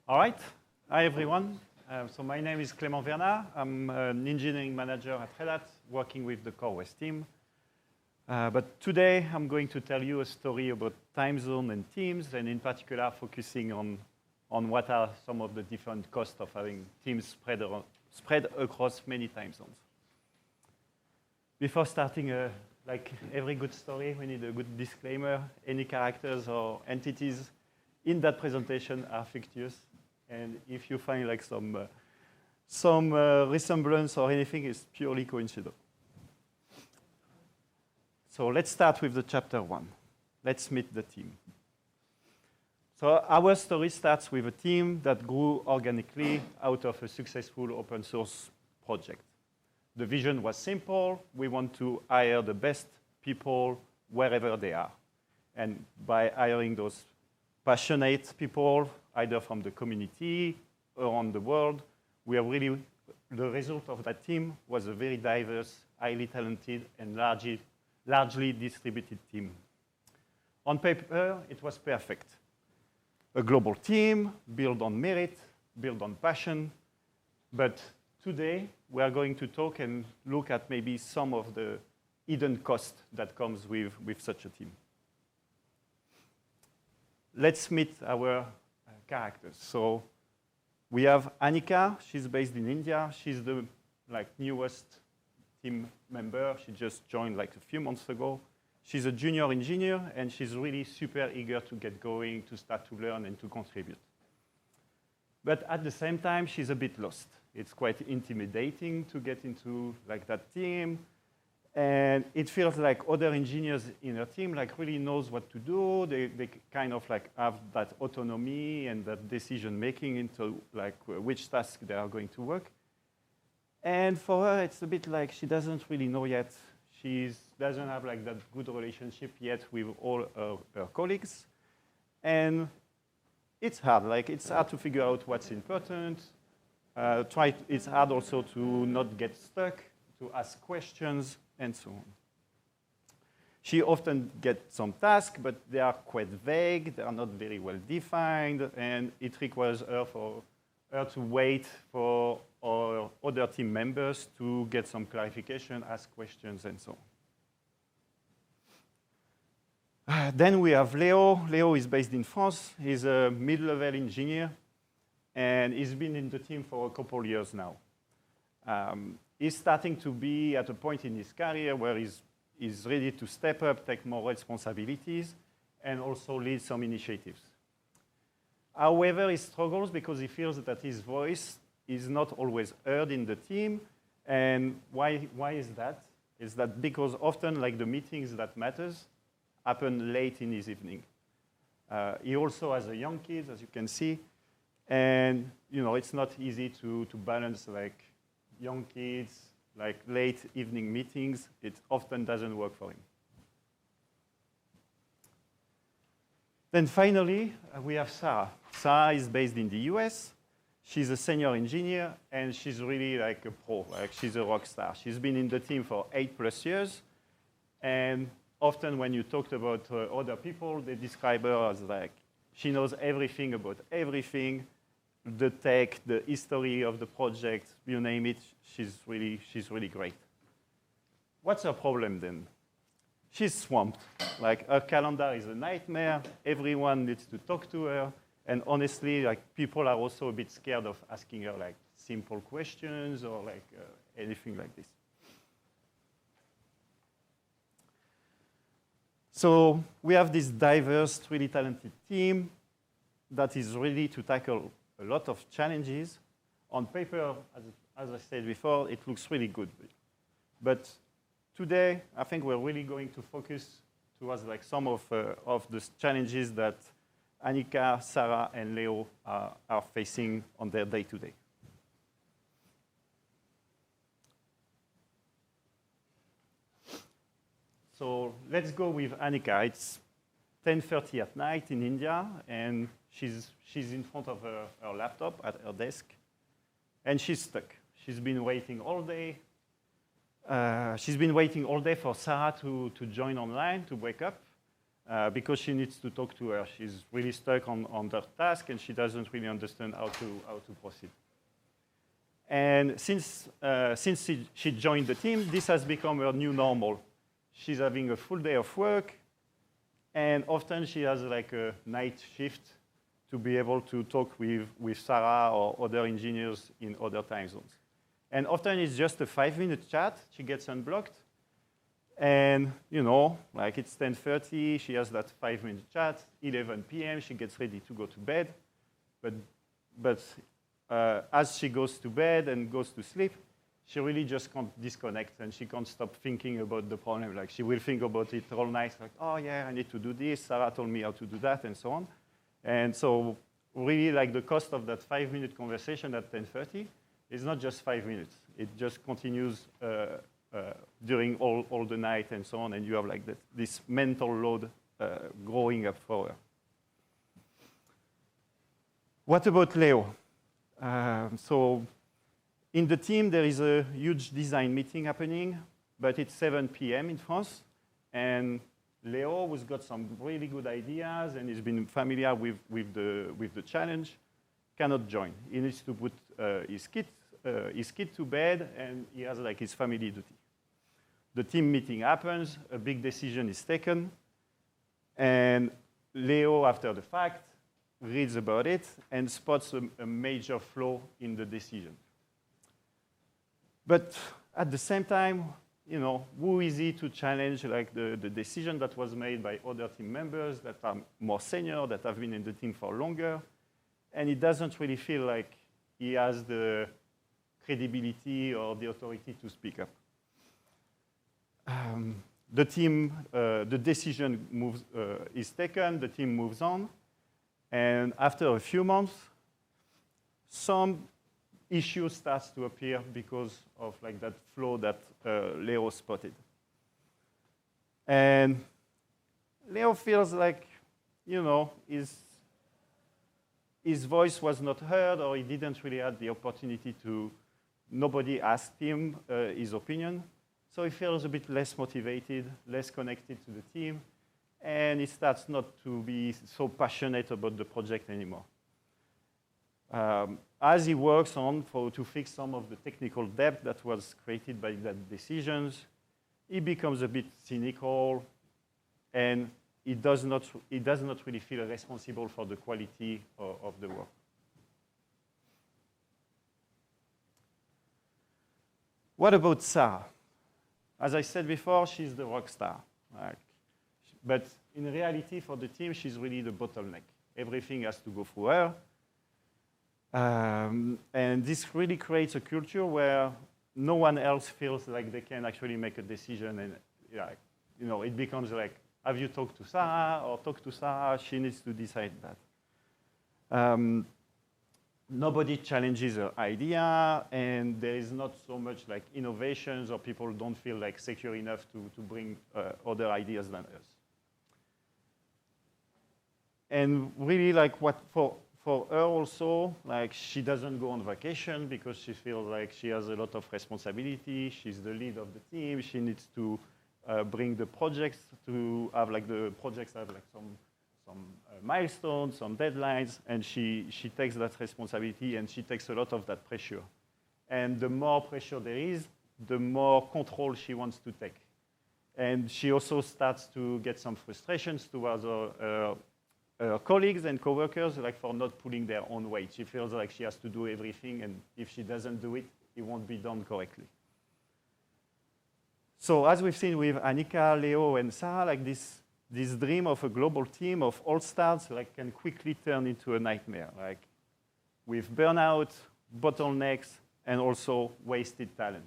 All right. Hi, everyone. So my name is Clément Verna. I'm an engineering manager at Red Hat, working with the CoreOS team. But today, I'm going to tell you a story about time zone and teams, and in particular, focusing on what are some of the different costs of having teams spread across many time zones. Before starting, like every good story, we need a good disclaimer. Any characters or entities in that presentation are fictitious. And if you find like some resemblance or anything, it's purely coincidental. So let's start with the chapter 1. Let's meet the team. So our story starts with a team that grew organically out of a successful open source project. The vision was simple. We want to hire the best people wherever they are. And by hiring those passionate people, either from the community or around the world, we are really, the result of that team was a very diverse, highly talented, and largely distributed team. On paper, it was perfect. A global team, built on merit, built on passion. But today, we are going to talk and look at maybe some of the hidden cost that comes with such a team. Let's meet our characters. So we have Anika. She's based in India. She's the newest team member. She just joined like a few months ago. She's a junior engineer, and she's really super eager to get going, to start to learn and to contribute. But at the same time, she's a bit lost. It's quite intimidating to get into like that team. And it feels like other engineers in her team like really knows what to do. They kind of like have that autonomy and that decision making into like which task they are going to work. And for her, it's a bit like she doesn't really know yet. She doesn't have like that good relationship yet with all her colleagues. And it's hard. Like it's hard to figure out what's important. It's hard also to not get stuck, to ask questions, and so on. She often gets some tasks, but they are quite vague. They are not very well defined, and it requires her to wait for our other team members to get some clarification, ask questions, and so on. Then we have Leo. Leo is based in France. He's a mid-level engineer, and he's been in the team for a couple of years now. He's starting to be at a point in his career where he's ready to step up, take more responsibilities, and also lead some initiatives. However, he struggles because he feels that his voice is not always heard in the team. And why is that? Is that because often like the meetings that matters happen late in his evening. He also has a young kid, as you can see. And it's not easy to balance like young kids, like late evening meetings. It often doesn't work for him. Then finally, we have Sarah. Sarah is based in the US. She's a senior engineer, and she's really like a pro. Like she's a rock star. She's been in the team for 8+ years. And often when you talked about other people, they describe her as like, she knows everything about everything. The tech, the history of the project, you name it, she's really great. What's her problem then? She's swamped. Like her calendar is a nightmare. Everyone needs to talk to her. And honestly, like people are also a bit scared of asking her like simple questions or like anything like this. So we have this diverse, really talented team that is ready to tackle a lot of challenges. On paper, as I said before, it looks really good. But today, I think we're really going to focus towards like some of the challenges that Anika, Sarah, and Leo are facing on their day-to-day. So let's go with Anika. It's 10:30 at night in India, and she's in front of her laptop at her desk, and she's stuck. She's been waiting all day. She's been waiting all day for Sarah to join online, to wake up. because she needs to talk to her. She's really stuck on her task, and she doesn't really understand how to proceed. And since she joined the team, this has become her new normal. She's having a full day of work, and often she has like a night shift to be able to talk with Sarah or other engineers in other time zones. And often it's just a 5-minute chat. She gets unblocked. And, like it's 10:30, she has that 5-minute chat. 11 p.m., she gets ready to go to bed. But as she goes to bed and goes to sleep, she really just can't disconnect, and she can't stop thinking about the problem. Like, she will think about it all night, like, oh, yeah, I need to do this. Sarah told me how to do that, and so on. And so really, like, the cost of that 5-minute conversation at 10:30 is not just 5 minutes. It just continues during all the night and so on, and you have like this mental load growing up for her. What about Leo? So in the team, there is a huge design meeting happening, but it's 7 p.m. in France, and Leo, who's got some really good ideas and has been familiar with the challenge, cannot join. He needs to put his kid to bed, and he has like his family duty. The team meeting happens, a big decision is taken, and Leo, after the fact, reads about it and spots a major flaw in the decision. But at the same time, who is he to challenge like the decision that was made by other team members that are more senior, that have been in the team for longer, and he doesn't really feel like he has the credibility or the authority to speak up. The decision is taken, the team moves on, and after a few months, some issue starts to appear because of like that flaw that Leo spotted. And Leo feels like, his voice was not heard, or he didn't really have the opportunity nobody asked him his opinion. So he feels a bit less motivated, less connected to the team, and he starts not to be so passionate about the project anymore. As he works on to fix some of the technical debt that was created by the decisions, he becomes a bit cynical, and he does not really feel responsible for the quality of the work. What about Sarah? As I said before, she's the rock star. But in reality, for the team, she's really the bottleneck. Everything has to go through her. And this really creates a culture where no one else feels like they can actually make a decision. And it becomes like, have you talked to Sarah, or talk to Sarah? She needs to decide that. Nobody challenges her idea, and there is not so much like innovations, or people don't feel like secure enough to bring other ideas than us. And really, like for her also, like she doesn't go on vacation because she feels like she has a lot of responsibility. She's the lead of the team. She needs to bring the projects to have like the projects have like some milestones, some deadlines, and she takes that responsibility, and she takes a lot of that pressure. And the more pressure there is, the more control she wants to take. And she also starts to get some frustrations towards her colleagues and coworkers, like for not pulling their own weight. She feels like she has to do everything, and if she doesn't do it, it won't be done correctly. So as we've seen with Annika, Leo, and Sarah, like this dream of a global team of all-stars like can quickly turn into a nightmare, like with burnout, bottlenecks, and also wasted talent.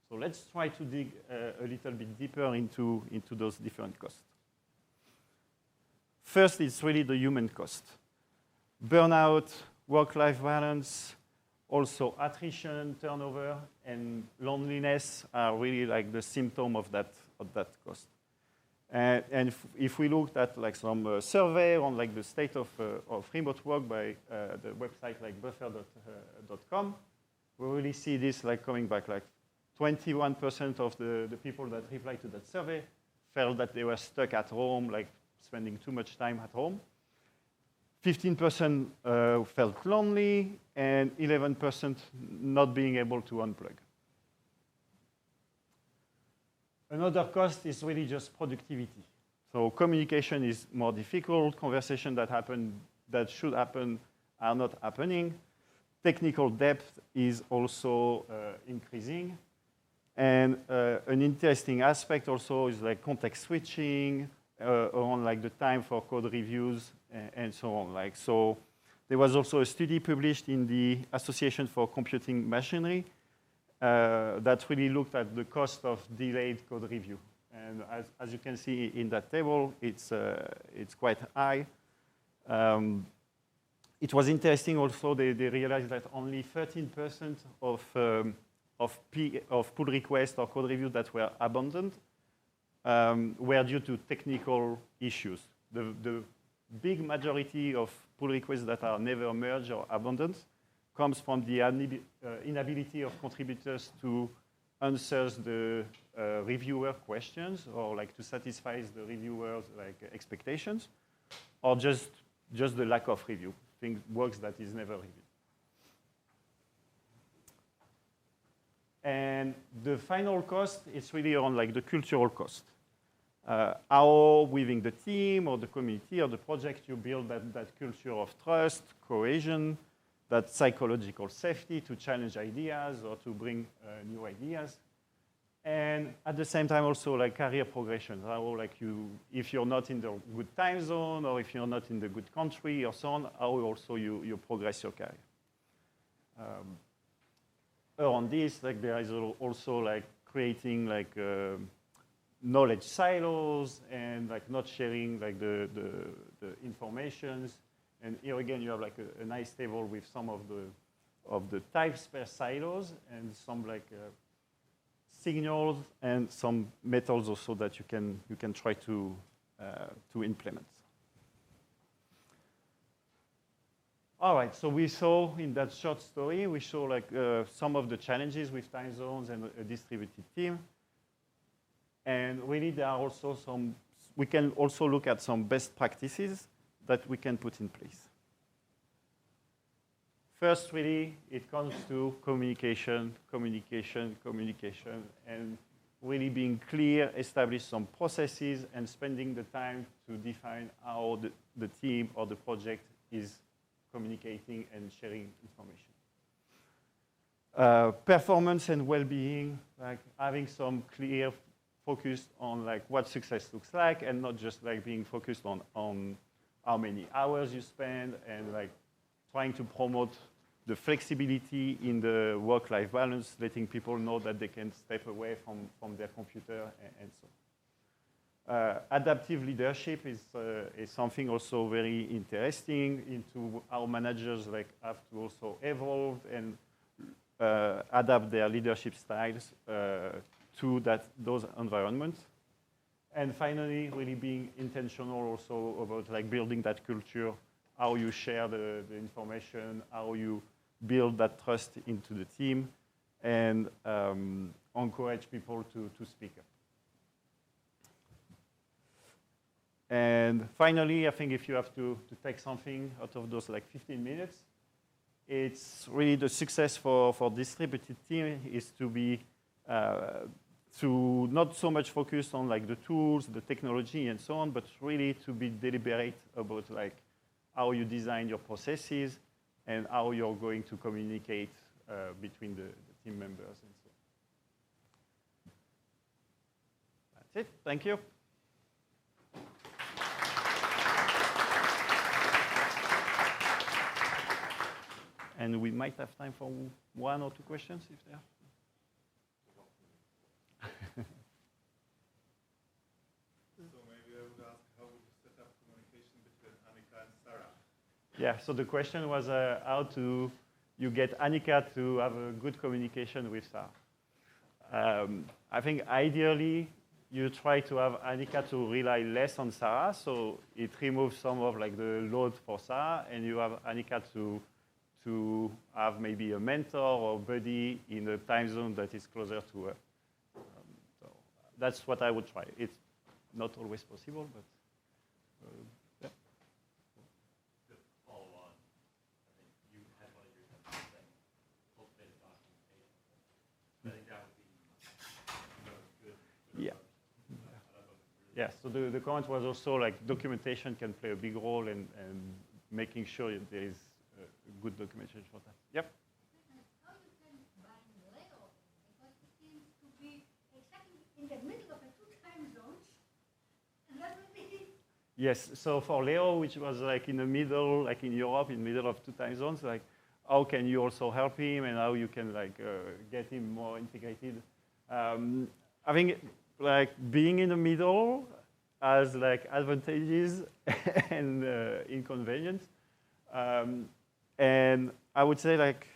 So let's try to dig a little bit deeper into those different costs. First, it's really the human cost. Burnout, work-life balance, also attrition, turnover, and loneliness are really like the symptom of that cost. And if we looked at like some survey on like the state of remote work by the website like buffer.com, we really see this like coming back like 21% of the people that replied to that survey felt that they were stuck at home, like spending too much time at home. 15% felt lonely, and 11% not being able to unplug. Another cost is really just productivity. So communication is more difficult. Conversations that should happen are not happening. Technical depth is also increasing. And an interesting aspect also is like context switching, on like the time for code reviews and so on. Like, so there was also a study published in the Association for Computing Machinery that really looked at the cost of delayed code review. And as you can see in that table, it's quite high. It was interesting also, they realized that only 13% of pull requests or code reviews that were abandoned were due to technical issues. The big majority of pull requests that are never merged or abandoned comes from the inability of contributors to answer the reviewer questions or like to satisfy the reviewer's like expectations, or just the lack of review, works that is never reviewed. And the final cost is really on like the cultural cost. How within the team or the community or the project you build that culture of trust, cohesion, that psychological safety to challenge ideas or to bring new ideas. And at the same time also like career progression. How like if you're not in the good time zone or if you're not in the good country or so on, how also you progress your career. On this, like there is also like creating like knowledge silos and like not sharing like the informations. And here again, you have like a nice table with some of the types per silos and some like signals and some methods also that you can try to implement. All right, so we saw in that short story, we show like some of the challenges with time zones and a distributed team. And really there are also we can also look at some best practices that we can put in place. First, really, it comes to communication, and really being clear, establish some processes, and spending the time to define how the team or the project is communicating and sharing information. Performance and well-being, like having some clear focus on like what success looks like, and not just like being focused on how many hours you spend, and like trying to promote the flexibility in the work-life balance, letting people know that they can step away from their computer and so. Adaptive leadership is something also very interesting into how managers like have to also evolve and adapt their leadership styles to those environments. And finally, really being intentional also about like building that culture, how you share the information, how you build that trust into the team, and encourage people to speak up. And finally, I think if you have to take something out of those like 15 minutes, it's really the success for distributed team is to be to not so much focus on like the tools, the technology, and so on, but really to be deliberate about like how you design your processes and how you're going to communicate between the team members and so on. That's it. Thank you. And we might have time for one or two questions if there are. So maybe I would ask, how would you set up communication between Annika and Sarah? Yeah, so the question was how to you get Annika to have a good communication with Sarah. I think ideally you try to have Annika to rely less on Sarah, so it removes some of like the load for Sarah, and you have Annika to to have maybe a mentor or buddy in a time zone that is closer to her. So that's what I would try. It's not always possible, but yeah. To follow on, I think you had one of your sentences saying, cultivate a documentation. I think that would be good. Yeah. Yeah, so the comment was also like documentation can play a big role in making sure there is good documentation for that. Yep. How you can combine Leo, because it seems to be exactly in the middle of the two time zones, and that would be. Yes, so for Leo, which was like in the middle, like in Europe, in the middle of two time zones, like how can you also help him and how you can like get him more integrated. I think like being in the middle has like advantages and inconvenience. And I would say like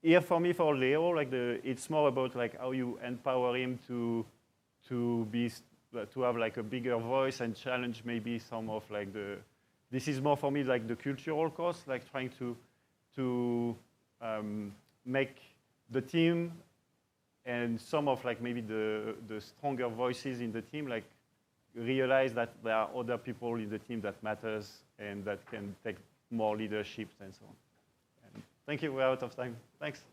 here for me, for Leo, like it's more about like how you empower him to have like a bigger voice and challenge maybe some of like this is more for me like the cultural cost, like trying to make the team and some of like maybe the stronger voices in the team like realize that there are other people in the team that matters and that can take more leadership and so on. And thank you, we're out of time. Thanks.